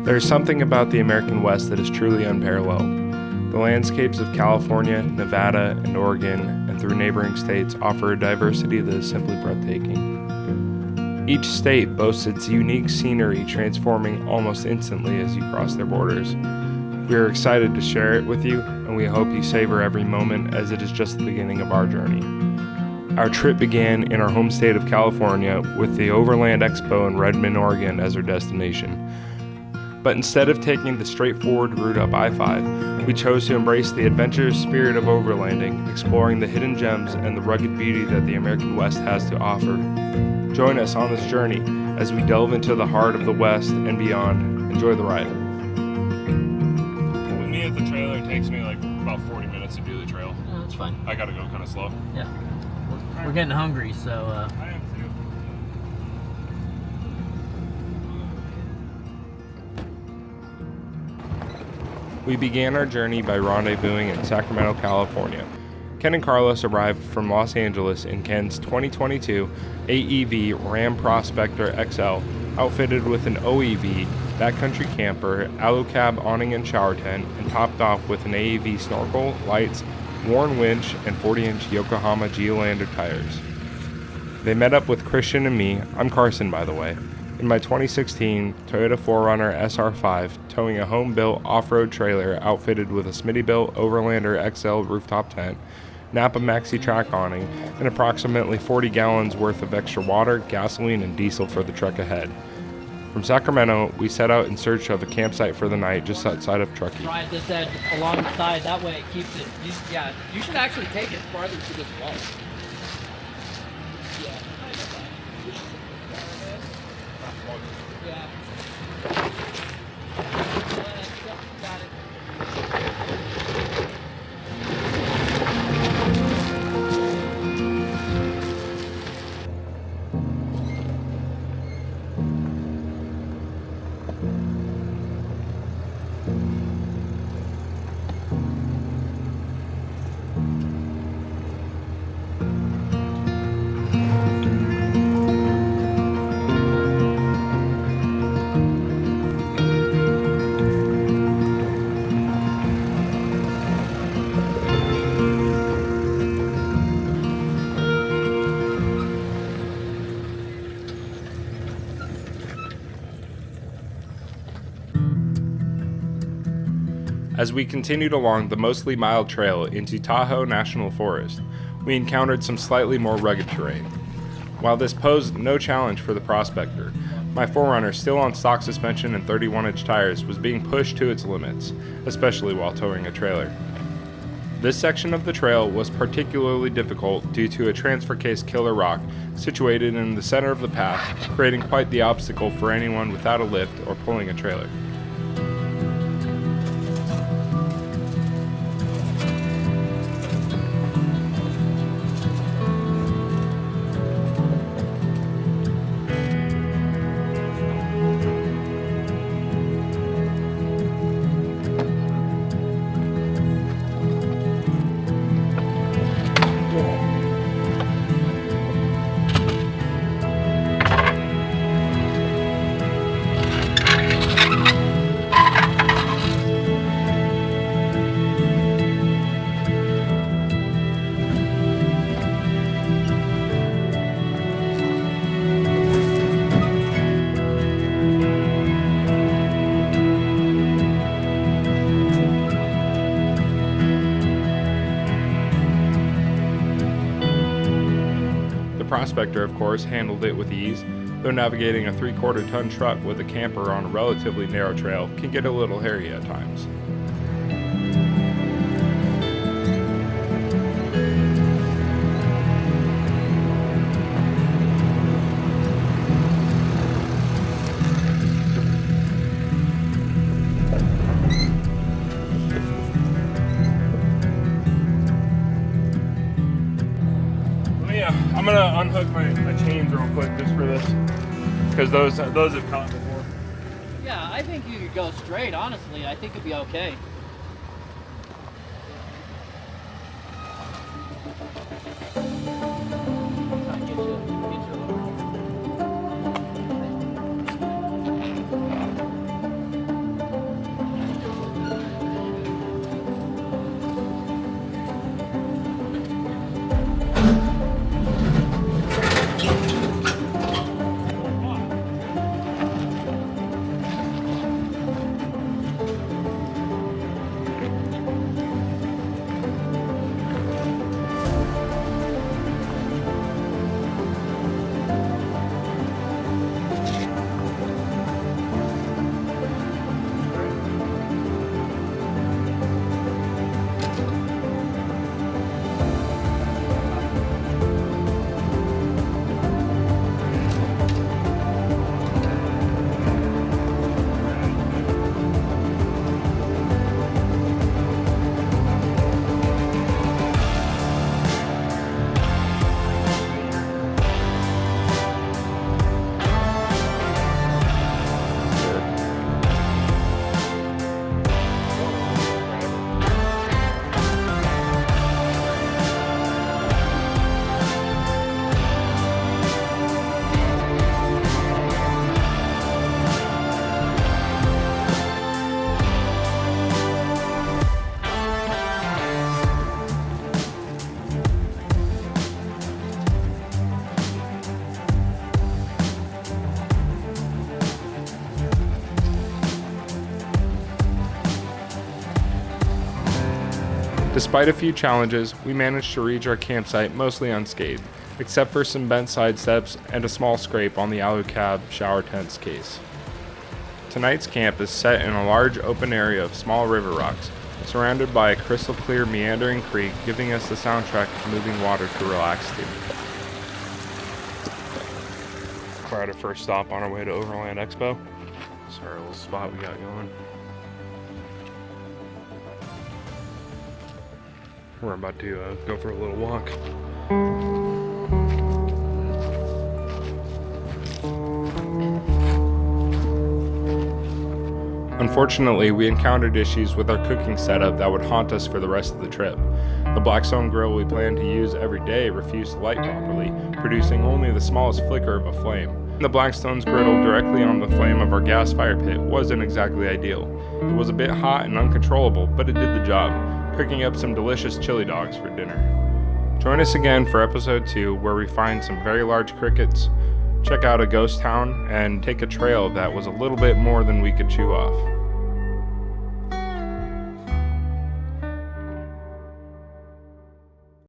There's something about the American West that is truly unparalleled. The landscapes of California, Nevada, and Oregon, and through neighboring states, offer a diversity that is simply breathtaking. Each state boasts its unique scenery, transforming almost instantly as you cross their borders. We are excited to share it with you, and we hope you savor every moment as it is just the beginning of our journey. Our trip began in our home state of California with the Overland Expo in Redmond, Oregon as our destination. But instead of taking the straightforward route up I-5, we chose to embrace the adventurous spirit of overlanding, exploring the hidden gems and the rugged beauty that the American West has to offer. Join us on this journey as we delve into the heart of the West and beyond. Enjoy the ride. With me at the trailer, it takes me like about 40 minutes to do the trail. Yeah, that's fine. I gotta go kind of slow. Yeah. We're getting hungry, so... I am too. We began our journey by rendezvousing in Sacramento, California. Ken and Carlos arrived from Los Angeles in Ken's 2022 AEV Ram Prospector XL, outfitted with an OEV, backcountry camper, AluCab awning and shower tent, and topped off with an AEV snorkel, lights, worn winch, and 40-inch Yokohama Geolandar tires. They met up with Christian and me, I'm Carson by the way, in my 2016 Toyota 4Runner SR5, towing a home-built off-road trailer outfitted with a Smittybilt Overlander XL rooftop tent, Napa Maxi Track awning, and approximately 40 gallons worth of extra water, gasoline, and diesel for the trek ahead. From Sacramento, we set out in search of a campsite for the night just outside of Truckee. Ride this edge along the side, that way it keeps it... You should actually take it farther to this wall. Yeah. Got it. As we continued along the mostly mild trail into Tahoe National Forest, we encountered some slightly more rugged terrain. While this posed no challenge for the Prospector, my 4Runner, still on stock suspension and 31-inch tires, was being pushed to its limits, especially while towing a trailer. This section of the trail was particularly difficult due to a transfer case killer rock situated in the center of the path, creating quite the obstacle for anyone without a lift or pulling a trailer. Prospector, of course, handled it with ease, though navigating a 3/4 ton truck with a camper on a relatively narrow trail can get a little hairy at times. I'm gonna unhook my chains real quick just for this, because those have caught before. Yeah, I think you could go straight, honestly. I think it'd be okay. Despite a few challenges, we managed to reach our campsite mostly unscathed, except for some bent side steps and a small scrape on the alu cab shower tent's case. Tonight's camp is set in a large open area of small river rocks, surrounded by a crystal clear meandering creek, giving us the soundtrack of moving water to relax to. We're at our first stop on our way to Overland Expo. This is our little spot we got going. We're about to go for a little walk. Unfortunately, we encountered issues with our cooking setup that would haunt us for the rest of the trip. The Blackstone grill we planned to use every day refused to light properly, producing only the smallest flicker of a flame. The Blackstone's griddle directly on the flame of our gas fire pit wasn't exactly ideal. It was a bit hot and uncontrollable, but it did the job, cooking up some delicious chili dogs for dinner. Join us again for episode 2, where we find some very large crickets, check out a ghost town, and take a trail that was a little bit more than we could chew off.